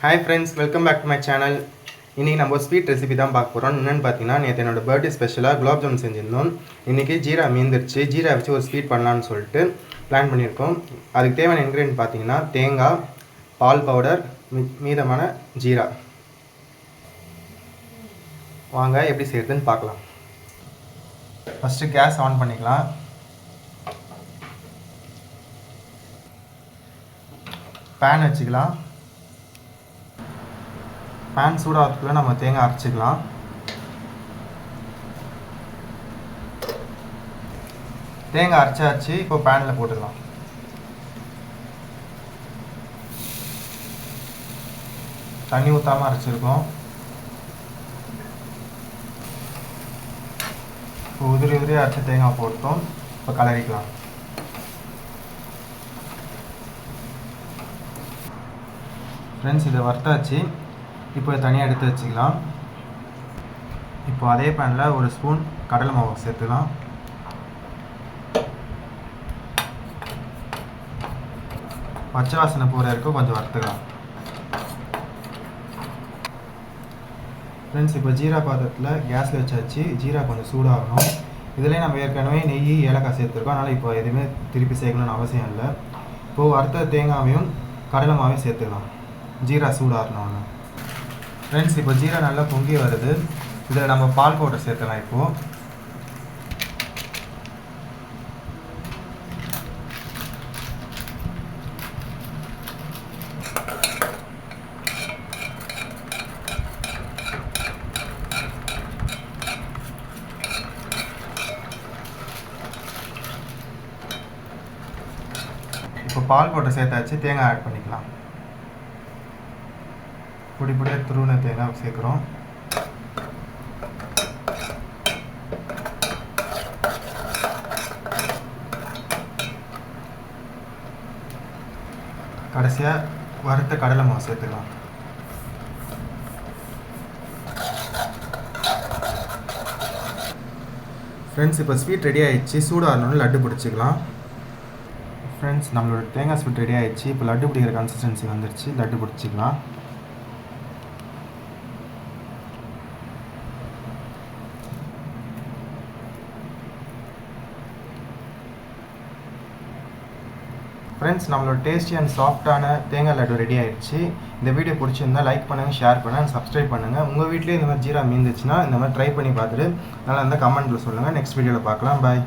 Hi friends, welcome back to my channel. இன்றைக்கி நம்ம sweet recipe தான் பார்க்க போகிறோம். என்னென்னு பார்த்தீங்கன்னா, நேற்று என்னோடய பர்த்டே ஸ்பெஷலாக குலாப் ஜாமுன் செஞ்சுருந்தோம். இன்றைக்கி ஜீரா மீந்துருச்சு. ஜீரா வச்சு ஒரு ஸ்வீட் பண்ணலான்னு சொல்லிட்டு பிளான் பண்ணியிருக்கோம். அதுக்கு தேவையான இன்க்ரீடியன்ட் பார்த்தீங்கன்னா, தேங்காய், பால் பவுடர், மீதமான ஜீரா. வாங்க எப்படி செய்கிறதுன்னு பார்க்கலாம். ஃபஸ்ட்டு கேஸ் ஆன் பண்ணிக்கலாம். பேன் வச்சுக்கலாம். பேன் சூடாகிறதுக்குள்ள நம்ம தேங்காய் அரைச்சிக்கலாம். தேங்காய் அரைச்சாச்சு. இப்போ பேனில் போட்டுக்கலாம். தண்ணி ஊற்றாமல் அரைச்சிருக்கோம். இப்போ உதிரி உதிரி அரைச்ச தேங்காய் போட்டோம். இப்போ கலரிக்கலாம். ஃப்ரெண்ட்ஸ், இதை வறுத்தாச்சு. இப்போ தனியாக எடுத்து வச்சுக்கலாம். இப்போ அதே பேனில் ஒரு ஸ்பூன் கடலை மாவு சேர்த்துக்கலாம். பச்சை வாசனை போகிற வரைக்கும் கொஞ்சம் வறுத்துக்கலாம். ஃப்ரெண்ட்ஸ், இப்போ ஜீரா பாத்திரத்தில் கேஸில் வச்சாச்சு. ஜீரா கொஞ்சம் சூடாகணும். இதில் நம்ம ஏற்கனவே நெய், ஏலக்காய் சேர்த்துருக்கோம். அதனால் இப்போ எதுவுமே திருப்பி சேர்க்கணும்னு அவசியம் இல்லை. இப்போது வறுத்த தேங்காயும் கடலை மாவையும் சேர்த்துக்கலாம். ஜீரா சூடாகணும்னு. ஃப்ரெண்ட்ஸ், இப்போ ஜீரா நல்லா பொங்கி வருது. இதில் நம்ம பால் பவுடர் சேர்க்கலாம். இப்போது பால் பவுடர் சேர்த்தாச்சு. தேங்காய் ஆட் பண்ணிக்கலாம். பொடி பொடியாக துருவின தேங்காய் சேர்க்குறோம். கடைசியாக வறுத்த கடலை மாவு சேர்த்துக்கலாம். ஃப்ரெண்ட்ஸ், இப்போ ஸ்வீட் ரெடி ஆகிடுச்சு. சூடாகணுன்னு லட்டு பிடிச்சிக்கலாம். ஃப்ரெண்ட்ஸ், நம்மளோட தேங்காய் ஸ்வீட் ரெடி ஆகிடுச்சு. இப்போ லட்டு பிடிக்கிற கன்சிஸ்டன்சி வந்துடுச்சு. லட்டு பிடிச்சிக்கலாம். ஃப்ரெண்ட்ஸ், நம்மளோட டேஸ்டி அண்ட் சாஃப்டான தேங்காய் லட்டு ரெடி ஆகிடுச்சு. இந்த வீடியோ பிடிச்சிருந்தால் லைக் பண்ணுங்கள், ஷேர் பண்ணுங்கள், சப்ஸ்கிரைப் பண்ணுங்கள். உங்கள் வீட்டிலே இந்த மாதிரி ஜீரா மீந்துச்சுன்னா இந்த மாதிரி ட்ரை பண்ணி பார்த்துட்டு நல்லா இருந்தால் கமெண்ட்டில் சொல்லுங்கள். நெக்ஸ்ட் வீடியோவில் பார்க்கலாம். பாய்.